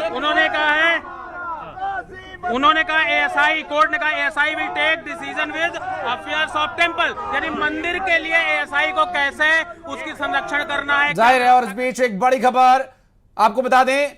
उन्होंने कहा ASI, court ने कहा ASI will take decision with affairs of temple, यानी मंदिर के लिए एएसआई को कैसे उसकी संरक्षण करना है, जाहिर है। और इस बीच एक बड़ी खबर आपको बता दें,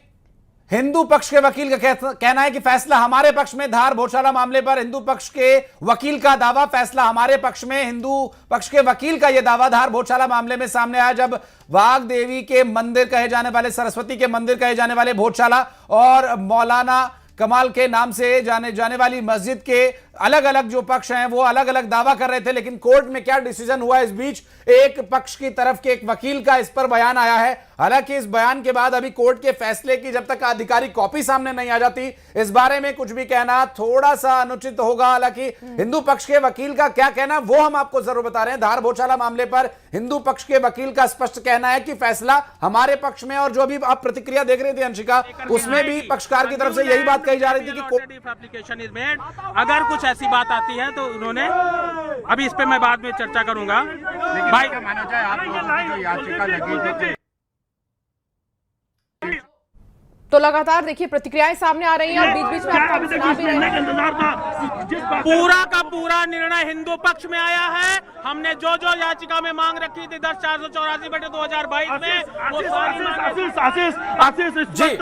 हिंदू पक्ष के वकील का कहना है कि फैसला हमारे पक्ष में। धार भोजशाला मामले पर हिंदू पक्ष के वकील का दावा, फैसला हमारे पक्ष में। हिंदू पक्ष के वकील का यह दावा धार भोजशाला मामले में सामने आया, जब वाघ देवी के मंदिर कहे जाने वाले, सरस्वती के मंदिर कहे जाने वाले भोजशाला और मौलाना कमाल के नाम से जाने वाली मस्जिद के अलग अलग जो पक्ष हैं वो अलग अलग दावा कर रहे थे। लेकिन कोर्ट में क्या डिसीजन हुआ, इस बीच एक पक्ष की तरफ के एक वकील का इस पर बयान आया है। हालांकि इस बयान के बाद अभी कोर्ट के फैसले की जब तक आधिकारिक कॉपी सामने नहीं आ जाती, इस बारे में कुछ भी कहना थोड़ा सा अनुचित होगा। हालांकि हिंदू पक्ष के वकील का क्या कहना वो हम आपको जरूर बता रहे हैं। धार भोजशाला मामले पर हिंदू पक्ष के वकील का स्पष्ट कहना है कि फैसला हमारे पक्ष में। और जो अभी आप प्रतिक्रिया देख रही थी अंशिका, उसमें भी पक्षकार की तरफ से यही बात कही जा रही थी कि अगर कुछ ऐसी बात आती है तो उन्होंने, अभी इस पे मैं बाद में चर्चा करूंगा। भाई माना जाए आप जो याचिका लगी तो लगातार देखिए प्रतिक्रियाएं सामने आ रही हैं और बीच-बीच में आपको सुना भी रहे हैं। पूरा का पूरा निर्णय हिंदू पक्ष में आया है। हमने जो जो याचिका में मांग रखी थी 10/484/2022 में, वो सारी जी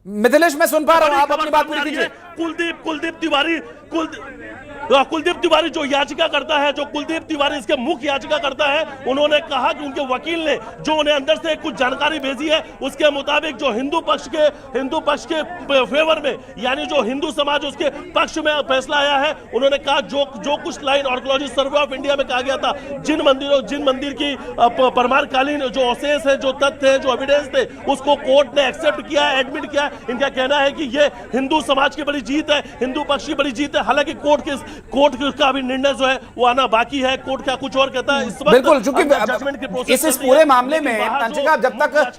मिथिलेश मैं सुन पा रहा हूं, आप अपनी बात पूरी कीजिए। कुलदीप तिवारी जो याचिका करता है, जो कुलदीप तिवारी इसके मुख्य याचिका करता है, उन्होंने कहा कि उनके वकील ने जो उन्हें अंदर से कुछ जानकारी भेजी है, उसके मुताबिक जो हिंदू पक्ष के फेवर में, यानी जो हिंदू समाज उसके पक्ष में फैसला आया है। उन्होंने कहा जो कुछ line archaeology survey of India में कहा गया था, जिन मंदिर की परमाणकालीन जो अवशेष है, जो तथ्य है, जो एविडेंस थे, उसको कोर्ट ने एक्सेप्ट किया, एडमिट किया। इनका कहना है कि ये हिंदू समाज की बड़ी जीत है, हिंदू पक्ष की बड़ी जीत है। हालांकि कोर्ट का भी निर्णय जो है वो आना बाकी है। कोर्ट क्या कुछ और कहता है इस वक्त, बिल्कुल, चूंकि इस पूरे मामले में अंशिका जब तक जो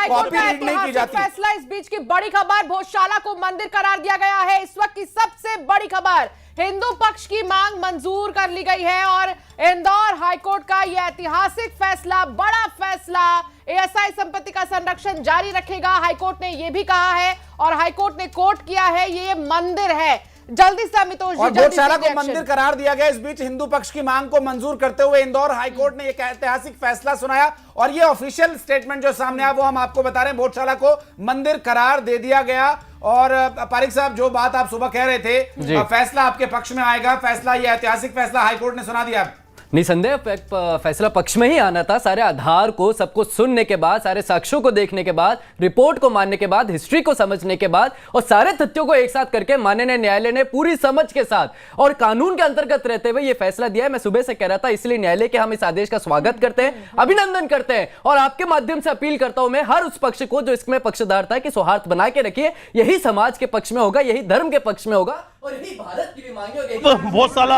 कॉपी रीड नहीं की जाती फैसला, इस बीच की बड़ी खबर, भोजशाला को मंदिर करार दिया गया है। इस वक्त की सबसे बड़ी खबर, हिंदू पक्ष की मांग मंजूर कर ली गई है और इंदौर हाईकोर्ट का यह ऐतिहासिक फैसला, बड़ा फैसला, एएसआई संपत्ति का संरक्षण जारी रखेगा। हाईकोर्ट ने यह भी कहा है और हाईकोर्ट ने कोर्ट किया है, ये मंदिर है। जल्दी से अमितोष जी, और भोजशाला को मंदिर करार दिया गया। इस बीच हिंदू पक्ष की मांग को मंजूर करते हुए इंदौर हाईकोर्ट ने एक ऐतिहासिक फैसला सुनाया और ये ऑफिशियल स्टेटमेंट जो सामने आया वो हम आपको बता रहे हैं। भोजशाला को मंदिर करार दे दिया गया। और पारिक साहब, जो बात आप सुबह कह रहे थे, फैसला आपके पक्ष में आएगा, फैसला ये ऐतिहासिक फैसला हाईकोर्ट ने सुना दिया। निसंदेह फैसला पक्ष में ही आना था। सारे आधार को सबको सुनने के बाद, सारे साक्ष्यों को देखने के बाद, रिपोर्ट को मानने के बाद, हिस्ट्री को समझने के बाद और सारे तथ्यों को एक साथ करके माननीय न्यायालय ने पूरी समझ के साथ और कानून के अंतर्गत रहते हुए यह फैसला दिया है। मैं सुबह से कह रहा था, इसलिए न्यायालय के हम इस आदेश का स्वागत करते हैं, अभिनंदन करते हैं और आपके माध्यम से अपील करता हूं मैं हर उस पक्ष को जो इसमें पक्षधार था कि सौहार्द बना के रखिए। यही समाज के पक्ष में होगा, यही धर्म के पक्ष में होगा और यही भारत की भी मांगे होगी। बहुत साला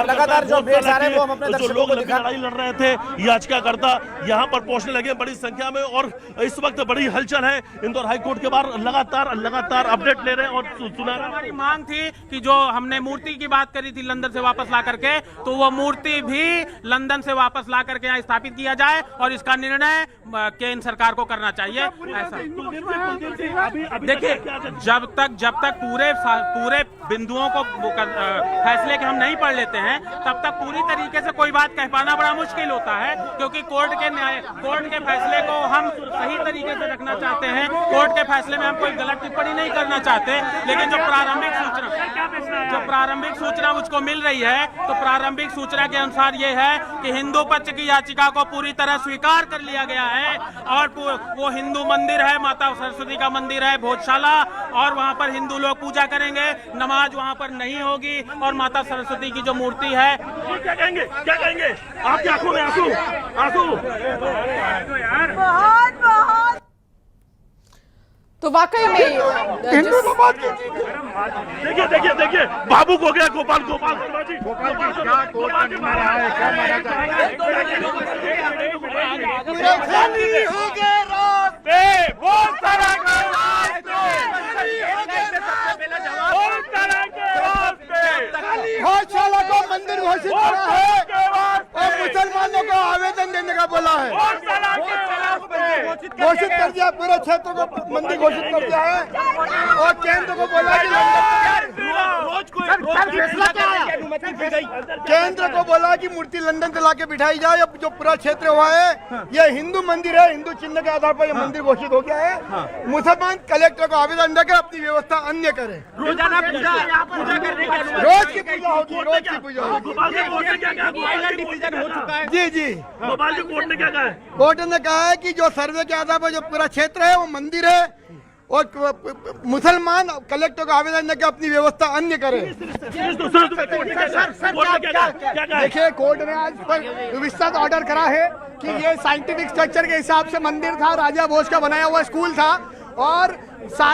लगातार जो लोग लड़ाई लड़ रहे थे, याचिकाकर्ता यहाँ पर पहुंचने लगे बड़ी संख्या में और इस वक्त बड़ी हलचल है। इंदौर हाईकोर्ट के बाहर लगातार अपडेट ले रहे हैं और सुना। हमारी मांग थी कि जो हमने मूर्ति की बात करी थी लंदन से वापस ला करके, तो वो मूर्ति भी लंदन से वापस ला करके यहाँ स्थापित किया जाए और इसका निर्णय केंद्र सरकार को करना चाहिए। ऐसा देखिए, जब तक पूरे बिंदुओं को फैसले के हम नहीं पढ़ लेते हैं, तब तक पूरी तरीके से कोई बात कह पाना बड़ा मुश्किल होता है, क्योंकि कोर्ट के फैसले को हम सही तरीके से रखना चाहते हैं। कोर्ट के फैसले में हम कोई गलत टिप्पणी नहीं करना चाहते, लेकिन जो प्रारंभिक सूचना मुझको मिल रही है, तो प्रारंभिक सूचना के अनुसार ये है कि हिंदू पक्ष की याचिका को पूरी तरह स्वीकार कर लिया गया है और वो हिंदू मंदिर है, माता सरस्वती का मंदिर है भोजशाला, और वहां पर हिंदू लोग पूजा करेंगे, नमाज वहां पर नहीं होगी और माता सरस्वती की जो मूर्ति है। क्या कहेंगे आपकी आंखों में आंसू बहुत तो वाकई में देखिए बाबू को गया गोपाल भोजशाला को मंदिर घोषित करा है और मुसलमानों को आवेदन देने का बोला है। घोषित कर दिया, पूरे क्षेत्र को मंदिर घोषित कर दिया है और केंद्र को बोला कि मूर्ति लंदन से लाके बिठाई जाए। अब जो पूरा क्षेत्र हुआ है ये हिंदू मंदिर है, हिंदू चिन्ह के आधार पर ये मंदिर घोषित हो गया है। मुसलमान कलेक्टर को आवेदन देकर अपनी व्यवस्था अन्य करे। रोजाना पूजा करने का रोज की पूजा होगी, रोज की पूजा होगी। भोपाल के कोर्ट ने क्या कहा? डिसीजन हो चुका है। जी जी, भोपाल के कोर्ट ने क्या कहा है? कोर्ट ने कहा है कि जो सर्वे के आधार पर जो पूरा क्षेत्र है वो मंदिर है और मुसलमान कलेक्टर को आवेदन देकर अपनी व्यवस्था अन्य करे। देखिए, कोर्ट ने आज पर विस्तृत ऑर्डर करा है कि ये साइंटिफिक स्ट्रक्चर के हिसाब से मंदिर था, राजा भोज का बनाया हुआ स्कूल था और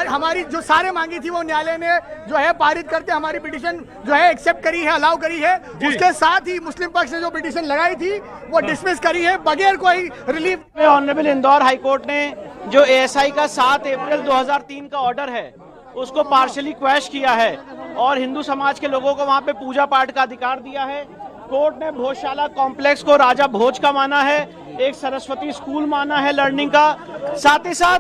हमारी जो सारे मांगी थी वो न्यायालय ने जो है पारित करके हमारी पिटीशन जो है एक्सेप्ट करी है, अलाउ करी है। उसके साथ ही मुस्लिम पक्ष ने जो पिटीशन लगाई थी वो डिसमिस करी है बगैर कोई relief. Honourable Indore high court ने जो एएसआई का 7 अप्रैल 2003 का ऑर्डर है उसको पार्शियली क्वैश किया है और हिंदू समाज के लोगों को वहां पे पूजा पाठ का अधिकार दिया है। कोर्ट ने भोजशाला कॉम्प्लेक्स को राजा भोज का माना है, एक सरस्वती स्कूल माना है लर्निंग का। साथ ही साथ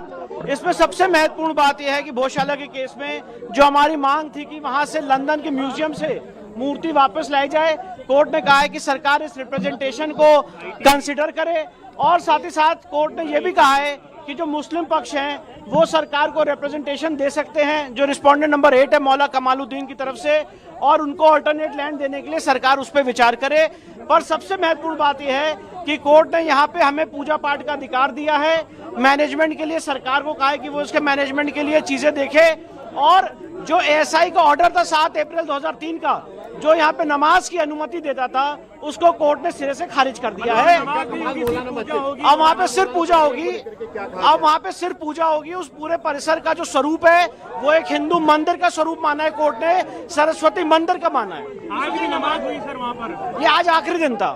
इसमें सबसे महत्वपूर्ण बात यह है कि भोजशाला के केस में जो हमारी मांग थी कि वहां से लंदन के म्यूजियम से मूर्ति वापस लाई जाए, कोर्ट ने कहा है कि सरकार इस रिप्रेजेंटेशन को कंसिडर करे और साथ ही साथ कोर्ट ने यह भी कहा है कि जो मुस्लिम पक्ष हैं वो सरकार को रिप्रेजेंटेशन दे सकते हैं, जो रिस्पोंडेंट नंबर 8 है मौला कमालुद्दीन की तरफ से, और उनको अल्टरनेट लैंड देने के लिए सरकार उस पर विचार करे। पर सबसे महत्वपूर्ण बात यह है कि कोर्ट ने यहाँ पे हमें पूजा पाठ का अधिकार दिया है। मैनेजमेंट के लिए सरकार को कहा है कि वो उसके मैनेजमेंट के लिए चीजें देखे और जो एएसआई का ऑर्डर था 7 अप्रैल 2003 का, जो यहाँ पे नमाज की अनुमति देता था, उसको कोर्ट ने सिरे से खारिज कर दिया है। अब वहाँ पे सिर्फ पूजा होगी, अब वहाँ पे सिर्फ पूजा होगी। उस पूरे परिसर का जो स्वरूप है वो एक हिंदू मंदिर का स्वरूप माना है कोर्ट ने, सरस्वती मंदिर का माना है। आज भी नमाज हुई सर वहाँ पर? ये आज आखिरी दिन था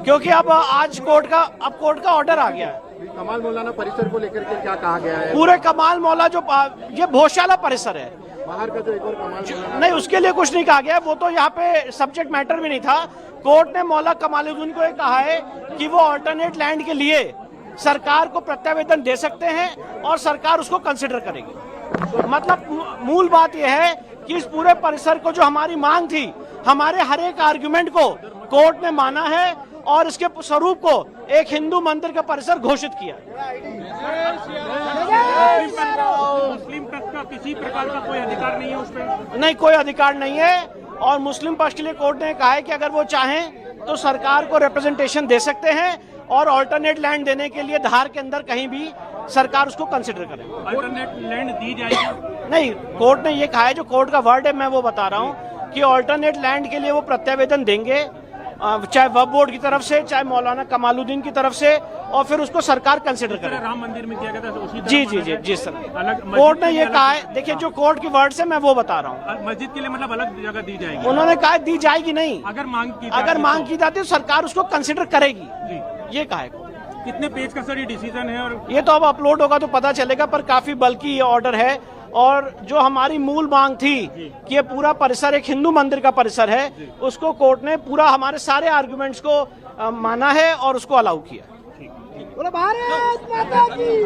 क्योंकि अब आज कोर्ट का ऑर्डर आ गया है। कमाल मौलाना परिसर को लेकर के क्या कहा गया है? पूरे कमाल मौला जो ये भोजशाला परिसर है, बाहर का जो एक और कमाल नहीं, उसके लिए कुछ नहीं कहा गया। वो तो यहाँ पे सब्जेक्ट मैटर भी नहीं था। कोर्ट ने मौला कमालुद्दीन को ये कहा है कि वो अल्टरनेट लैंड के लिए सरकार को प्रत्यावेदन दे सकते हैं और सरकार उसको कंसिडर करेगी। मतलब मूल बात यह है कि इस पूरे परिसर को जो हमारी मांग थी, हमारे हर एक आर्ग्यूमेंट को कोर्ट ने माना है और इसके स्वरूप को एक हिंदू मंदिर का परिसर घोषित किया। मुस्लिम पक्ष का किसी प्रकार का कोई अधिकार नहीं है उस पर? नहीं, कोई अधिकार नहीं है और मुस्लिम पक्ष के लिए कोर्ट ने कहा है कि अगर वो चाहें तो सरकार को रिप्रेजेंटेशन दे सकते हैं और अल्टरनेट लैंड देने के लिए धार के अंदर कहीं भी सरकार उसको कंसिडर करे। अल्टरनेट लैंड दी जाएगी? नहीं, कोर्ट ने ये कहा है, जो कोर्ट का वर्ड है मैं वो बता रहा हूँ कि अल्टरनेट लैंड के लिए वो प्रत्यावेदन देंगे, चाहे वक्फ बोर्ड की तरफ से, चाहे मौलाना कमालुद्दीन की तरफ से, और फिर उसको सरकार कंसिडर करे। राम मंदिर में किया गया था उसी जी सर, कोर्ट ने ये कहा है। देखिए, जो कोर्ट की वर्ड से मैं वो बता रहा हूँ। मस्जिद के लिए मतलब अलग जगह दी जाएगी? उन्होंने कहा दी जाएगी नहीं, अगर मांग की जाती है तो सरकार उसको कंसिडर करेगी, ये कहा है। कितने पेज का सर ये डिसीजन है? और ये तो अब अपलोड होगा तो पता चलेगा, पर काफी बल्कि ये ऑर्डर है और जो हमारी मूल मांग थी कि ये पूरा परिसर एक हिंदू मंदिर का परिसर है, उसको कोर्ट ने पूरा हमारे सारे आर्गुमेंट्स को माना है और उसको अलाउ किया। भारत माता की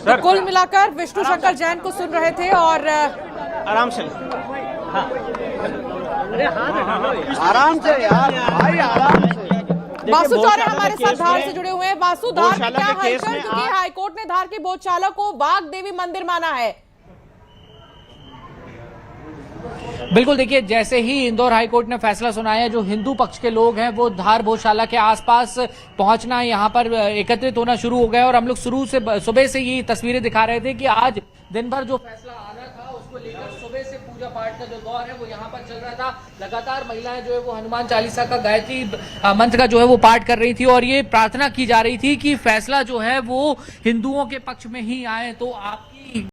तो कुल मिलाकर विष्णु शंकर जैन को सुन रहे थे और आराम से आराम से यार भाई, आराम से। वासु चौरे हमारे साथ धार से जुड़े हुए हैं। वासु, धार में क्या केस हलचल, में क्योंकि हाईकोर्ट ने धार की भोजशाला को वाग देवी मंदिर माना है। बिल्कुल, देखिए, जैसे ही इंदौर हाईकोर्ट ने फैसला सुनाया, जो हिंदू पक्ष के लोग हैं वो धार भोजशाला के आसपास पहुंचना, यहाँ पर एकत्रित होना शुरू हो गए और हम लोग सुबह से ये तस्वीरें दिखा रहे थे कि आज दिन भर जो फैसला आना था उसको लेकर सुबह से पूजा पाठ का जो दौर है वो यहाँ पर चल रहा था। लगातार महिलाएं जो है वो हनुमान चालीसा का, गायत्री मंत्र का जो है वो पाठ कर रही थी और ये प्रार्थना की जा रही थी कि फैसला जो है वो हिंदुओं के पक्ष में ही आए। तो आप